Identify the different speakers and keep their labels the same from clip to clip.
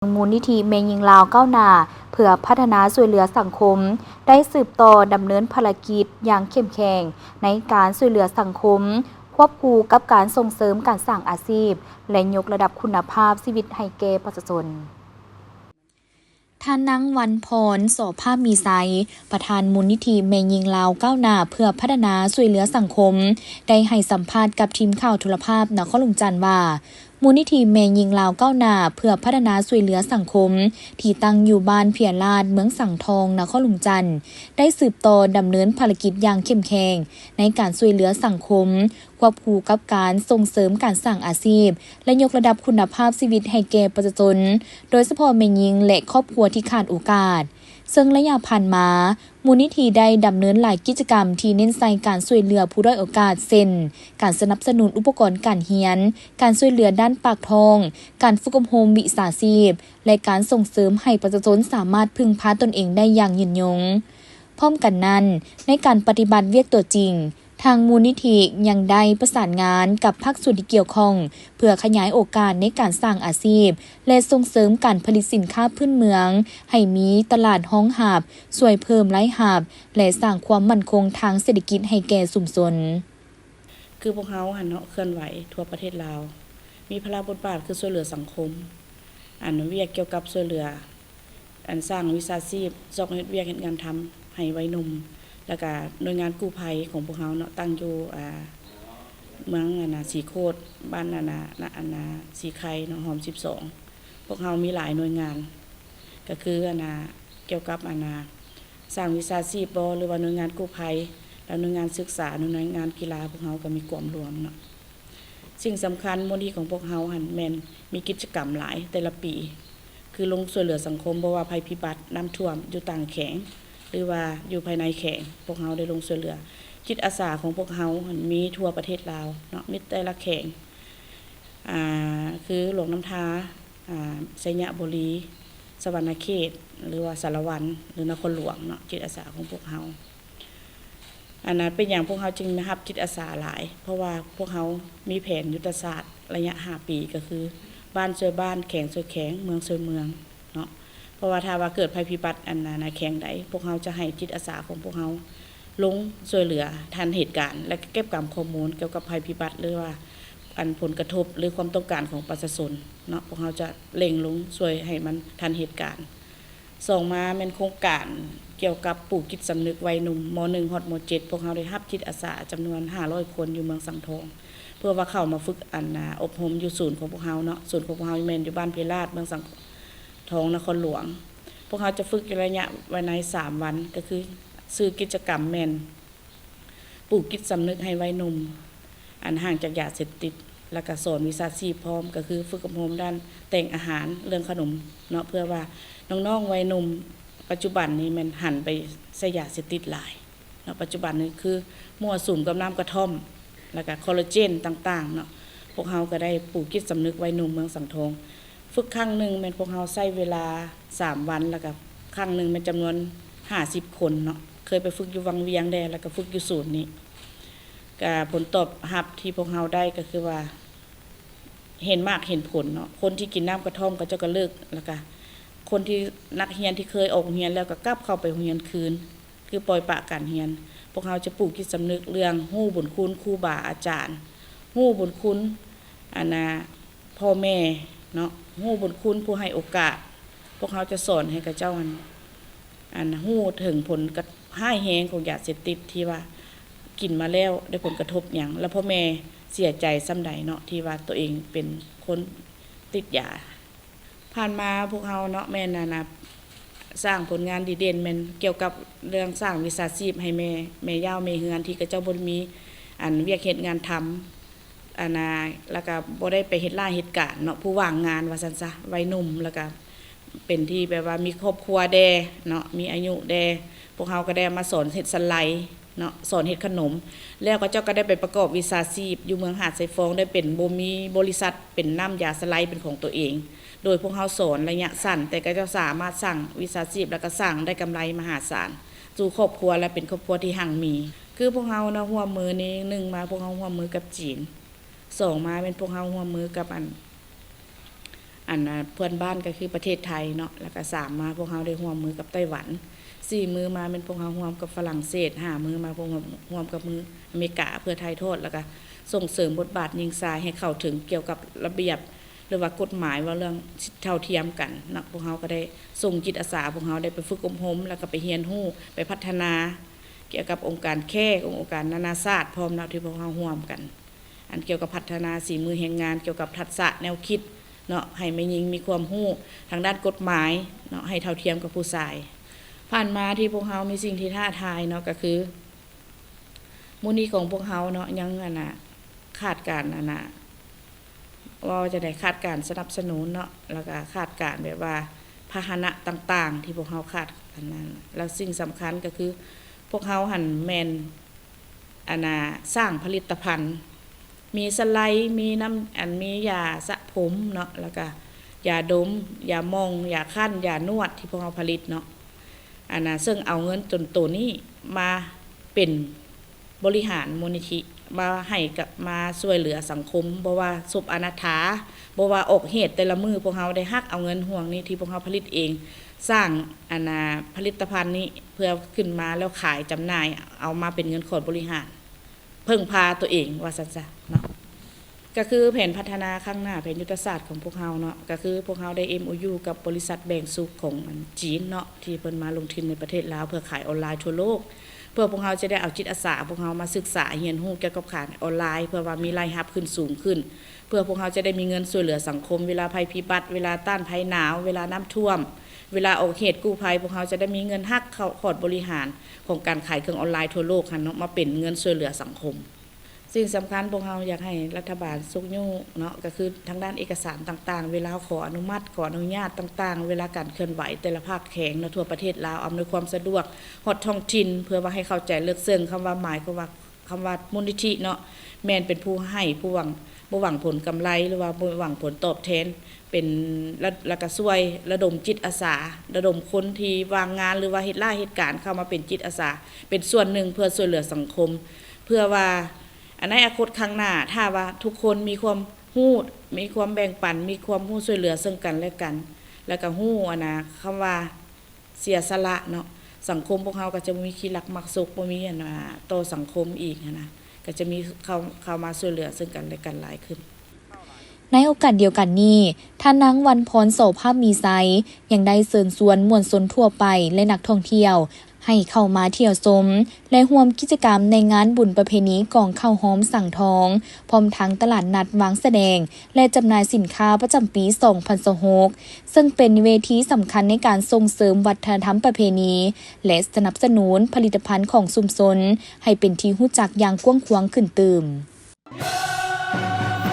Speaker 1: มูลนิธิเมยิงลาวก้าวหน้าเพื่อพัฒนาช่วยเหลือสังคมได้สืบต่อดำเนินภารกิจอย่างเข้มแข็งในการช่วยเหลือสังคมควบคู่กับการส่งเสริมการสร้างอาชีพและยกระดับคุณภาพชีวิตให้แก่ประชาชนท่านนางวันพรโสภาพมีไซประธานมูลนิธิเมยิงลาวก้าวหน้าเพื่อพัฒนาช่วยเหลือสังคมได้ให้สัมภาษณ์กับทีมข่าวโทรภาพนครหลวงจันทร์ว่ามูลนิธิเมยิงลาวก้าวหน้าเพื่อพัฒนาช่วยเหลือสังคมที่ตั้งอยู่บ้านเพียรลาดเมืองสังทองนครหลวงจันทร์ได้สืบต่อดำเนินภารกิจอย่างเข้มแข็งในการช่วยเหลือสังคมควบคู่กับการส่งเสริมการสร้างอาชีพและยกระดับคุณภาพชีวิตให้แก่ประชาชนโดยเฉพาะแม่หญิงและครอบครัวที่ขาดโอกาสซึ่งระยะผ่านมามูลนิธิได้ดำเนินหลายกิจกรรมที่เน้นใส่การช่วยเหลือผู้ด้อยโอกาสเช่นการสนับสนุนอุปกรณ์การเรียนการช่วยเหลือด้านปากท้องการฝึกอบรมวิชาชีพและการส่งเสริมให้ประชาชนสามารถพึ่งพาตนเองได้อย่างยืนยงพร้อมกันนั้นในการปฏิบัติเวียกตัวจริงทางมูลนิธิยังได้ประสานงานกับภาคส่วนที่เกี่ยวข้องเพื่อขยายโอกาสในการสร้างอาชีพและส่งเสริมการผลิตสินค้าพื้นเมืองให้มีตลาดห้องหาบช่วยเพิ่มรายหาบและสร้างความมั่นคงทางเศรษฐกิจให้แก่ชุมชน
Speaker 2: คือพวกเขาหันเนาะเคลื่อนไหวทั่วประเทศลาวมีพละบทบาทคือช่วยเหลือสังคมเวียกเกี่ยวกับช่วยเหลือสร้างวิชาชีพซอกเฮ็ดเวียกเฮ็ดงานทำให้วัยหนุ่มแล้วก็หน่วยงานกู้ภัยของพวกเขาเนาะตั้งอยู่เมืองสีโคตรบ้านสีไข่เนาะหอม12พวกเขามีหลายหน่วยงานก็คือเกี่ยวกับสร้างวิชาชีพบ่หรือว่าหน่วยงานกู้ภัยแล้วหน่วยงานศึกษาหน่วยงานกีฬาพวกเขาก็มีความรวมเนาะสิ่งสำคัญมูลนิธิของพวกเขาหันแม่นมีกิจกรรมหลายแต่ละปีคือลงช่วยเหลือสังคมบ่ว่าภัยพิบัติน้ำท่วมอยู่ต่างแขงหรือว่าอยู่ภายในแขงพวกเขาได้ลงช่วยเหลือจิตอาสาของพวกเขามีทั่วประเทศลาวเนาะมีแต่ละแขงคือหลวงน้ำทาไสยบุรีสวรรณเขตหรือว่าสารวันหรือนครหลวงเนาะจิตอาสาของพวกเขาเป็นอย่างพวกเขาจึงรับจิตอาสาหลายเพราะว่าพวกเขามีแผนยุทธศาสตร์ระยะ5 ปีก็คือบ้านช่วยบ้านแขงช่วยแขงเมืองช่วยเมืองเนาะเพราะว่าถ้าว่าเกิดภัยพิบัติแขงใดพวกเขาจะให้จิตอาสาของพวกเขาลงช่วยเหลือทันเหตุการณ์และเก็บเกี่ยวข้อมูลเกี่ยวกับภัยพิบัติหรือว่าผลกระทบหรือความต้องการของประชาชนเนาะพวกเขาจะเร่งลงช่วยให้มันทันเหตุการณ์ส่งมาเป็นโครงการเกี่ยวกับปลูกจิตสำนึกวัยหนุ่มม.1 ฮอดม.7 พวกเขาได้รับจิตอาสาจำนวน500 คนอยู่เมืองสังทองเพื่อว่าเข้ามาฝึกอบรมอยู่ศูนย์ของพวกเขาเนาะศูนย์ของพวกเขาแม่นอยู่บ้านเพลาดเมืองสังทองนครหลวงพวกเขาจะฝึกระยะวันใน3 วันก็คือซื้อกิจกรรมแม่นปลูกจิตสำนึกให้วัยหนุ่มห่างจากยาเสพติดแล้วก็สอนวิชาชีพพร้อมก็คือฝึกอบรมด้านแต่งอาหารเรื่องขนมเนาะเพื่อว่าน้องๆวัยหนุ่มปัจจุบันนี้มันหันไปใช้ยาเสพติดหลายเนาะปัจจุบันนี้คือมั่วสุมกับน้ำกระท่อมแล้วก็คอลลาเจนต่างๆเนาะพวกเขาก็ได้ปลูกจิตสำนึกวัยหนุ่มเมืองสังทองฝึกครั้งนึงแม่นพวกเขาใช้เวลา3 วันแล้วก็ครั้งนึงเป็นจำนวน50 คนเนาะเคยไปฝึกอยู่วังเวียงแดแล้วก็ฝึกอยู่ศูนย์นี้ก็ผลตอบรับที่พวกเราได้ก็คือว่าเห็นมากเห็นผลเนาะคนที่กินน้ำกระท่อมก็จะก็เลิกแล้วก็คนที่นักเรียนที่เคยออกเรียนแล้วก็กลับเข้าไปเรียนคืนคือปล่อยปละการเรียนพวกเราจะปลูกจิตสำนึกเรื่องฮู้บุญคุณครูบาอาจารย์ฮู้บุญคุณพ่อแม่เนาะฮู้บุญคุณผู้ให้โอกาสพวกเขาจะสอนให้กับเจ้าฮู้ถึงผลกระห้ายแฮงของยาเสพติดที่ว่ากินมาแล้วได้ผลกระทบอย่างแล้วพ่อแม่เสียใจซ้ำใดเนาะที่ว่าตัวเองเป็นคนติดยาผ่านมาพวกเขาเนาะแม่สร้างผลงานดีเด่นแม่นเกี่ยวกับเรื่องสร้างวิชาชีพให้แม่ย่าวแม่เฮือนที่กระเจ้าบ่มีเวียกเฮ็ดงานทำแล้วก็บ่ได้ไปเฮ็ดเหตุการณ์เนาะผู้ว่างงานว่าซั่นซะวัยหนุ่มแล้วก็เป็นที่แบบว่ามีครอบครัวแดเนาะมีอายุแดพวกเขาก็ได้มาสอนเฮ็ดสไลด์เนาะสอนเฮ็ดขนมแล้วก็เจ้าก็ได้ไปประกอบวิชาชีพอยู่เมืองหาดไซฟองได้เป็นมีบริษัทเป็นน้ำยาสไลด์เป็นของตัวเองโดยพวกเขาสอนระยะสั้นแต่ก็จะสามารถสร้างวิชาชีพแล้วก็สร้างได้กำไรมหาศาลสู่ครอบครัวและเป็นครอบครัวที่หั่งมีคือพวกเขาเนาะร่วมมือนี้1มาพวกเขาร่วมมือกับจีน2มาเป็นพวกเขาร่วมมือกับ เพื่อนบ้านก็คือประเทศไทยเนาะแล้วก็3มาพวกเฮาได้ร่วมมือกับไต้หวัน4มือมาเป็นพวกเฮาร่วมกับฝรั่งเศส5มือมาพวกเฮาร่วมกับมืออเมริกาเพื่อไทยโทษแล้วก็ส่งเสริมบทบาทหญิงชายให้เข้าถึงเกี่ยวกับระเบียบหรือว่ากฎหมายว่าเรื่องเท่าเทียมกันนะพวกเฮาก็ได้ส่งจิตอาสาพวกเฮาได้ไปฝึกอบรมแล้วก็ไปเรียนรู้ไปพัฒนาเกี่ยวกับองค์การแค่องค์การนานาชาติพร้อมเนาะที่พวกเฮาร่วมกันอันเกี่ยวกับพัฒนาสีมือแห่งงานเกี่ยวกับทักษะแนวคิดเนาะให้แม่หญิงมีความรู้ทางด้านกฎหมายเนาะให้เท่าเทียมกับผู้ชายผ่านมาที่พวกเฮามีสิ่งที่ท้าทายเนาะก็คือมูลนิธิของพวกเฮาเนาะยังขาดการว่าจะได้ขาดการสนับสนุนเนาะแล้วก็ขาดการแบบว่าพาหนะต่างๆที่พวกเฮาขาดอันนั้นแล้วสิ่งสำคัญก็คือพวกเฮาหันแม่นสร้างผลิตภัณฑ์มีสไลด์มีน้ำมียาสระผมเนาะแล้วก็ยาดมยามองยาคั่นยานวดที่พวกเฮาผลิตเนาะซึ่งเอาเงินตัวนี้มาเป็นบริหารมูลนิธิมาให้กับมาช่วยเหลือสังคมบ่ว่าศพอนาถาบ่ว่าออกเหตุแต่ละมือพวกเฮาได้ฮักเอาเงินห่วงนี้ที่พวกเฮาผลิตเองสร้างผลิตภัณฑ์นี้เพื่อขึ้นมาแล้วขายจำหน่ายเอามาเป็นเงินขอดบริหารเพิ่งพาตัวเองว่าซั่นซะเนาะก็คือแผนพัฒนาข้างหน้าแผนยุทธศาสตร์ของพวกเฮาเนาะก็คือพวกเฮาได้ MOU กับบริษัทแบ่งสุขของจีนเนาะที่เพิ่นมาลงทุนในประเทศลาวเพื่อขายออนไลน์ทั่วโลกเพื่อพวกเฮาจะได้เอาจิตอาสาพวกเฮามาศึกษาเรียนรู้เกี่ยวกับขายออนไลน์เพื่อว่ามีรายรับขึ้นสูงขึ้นเพื่อพวกเฮาจะได้มีเงินช่วยเหลือสังคมเวลาภัยพิบัติเวลาต้านภัยหนาวเวลาน้ำท่วมเวลาออกเหตุกู้ภัยพวกเฮาจะได้มีเงินฮักเข้าขอดบริหารของการขายเครื่องออนไลน์ทั่วโลกเนาะมาเป็นเงินช่วยเหลือสังคมสิ่งสำคัญพวกเราอยากให้รัฐบาลซุกยุ่งเนาะก็คือทางด้านเอกสารต่างๆเวลาขออนุมัติขออนุญาตต่างๆเวลาการเคลื่อนไหวแต่ละภาคแข็งในทั่วประเทศลาวอำนวยความสะดวกฮอดท้องถิ่นเพื่อว่าให้เข้าใจลึกซึ้งคำว่าหมายก็ว่าคำว่ามูลนิธิเนาะแม่นเป็นผู้ให้ผู้หวังบ่หวังผลกำไรหรือว่าบ่หวังผลตอบแทนเป็นแล้วก็ช่วยระดมจิตอาสาระดมคนที่วางงานหรือว่าเฮ็ดเหตุการณ์เข้ามาเป็นจิตอาสาเป็นส่วนหนึ่งเพื่อช่วยเหลือสังคมเพื่อว่าในอนาคตข้างหน้าถ้าว่าทุกคนมีความรู้มีความแบ่งปันมีความรู้ช่วยเหลือซึ่งกันและกันแล้วก็รู้คำว่าเสียสละเนาะสังคมพวกเฮาก็จะมีขี้รักมักสุขบ่มีต่อสังคมอีกนะก็จะมีเข้ามาช่วยเหลือซึ่งกันและกันหลายขึ้น
Speaker 1: ในโอกาสเดียวกันนี้ท่านนางวันพรโสภาพมีไซยังได้เชิญชวนมวลชนทั่วไปและนักท่องเที่ยวให้เข้ามาเที่ยวชมและร่วมกิจกรรมในงานบุญประเพณีกองข้าวหอมสั่งทองพร้อมทั้งตลาดนัดวางแสดงและจำหน่ายสินค้าประจำปี2026ซึ่งเป็นเวทีสำคัญในการส่งเสริมวัฒนธรรมประเพณีและสนับสนุนผลิตภัณฑ์ของชุมชนให้เป็นที่รู้จักอย่างกว้างขวางขึ้นเติม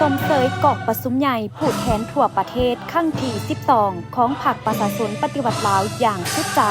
Speaker 3: สมเสยกอกประสุมใหญ่ผู้แทนทั่วประเทศครั้งที่12ของพรรคประชาชนปฏิวัติลาวอย่างสุดใจ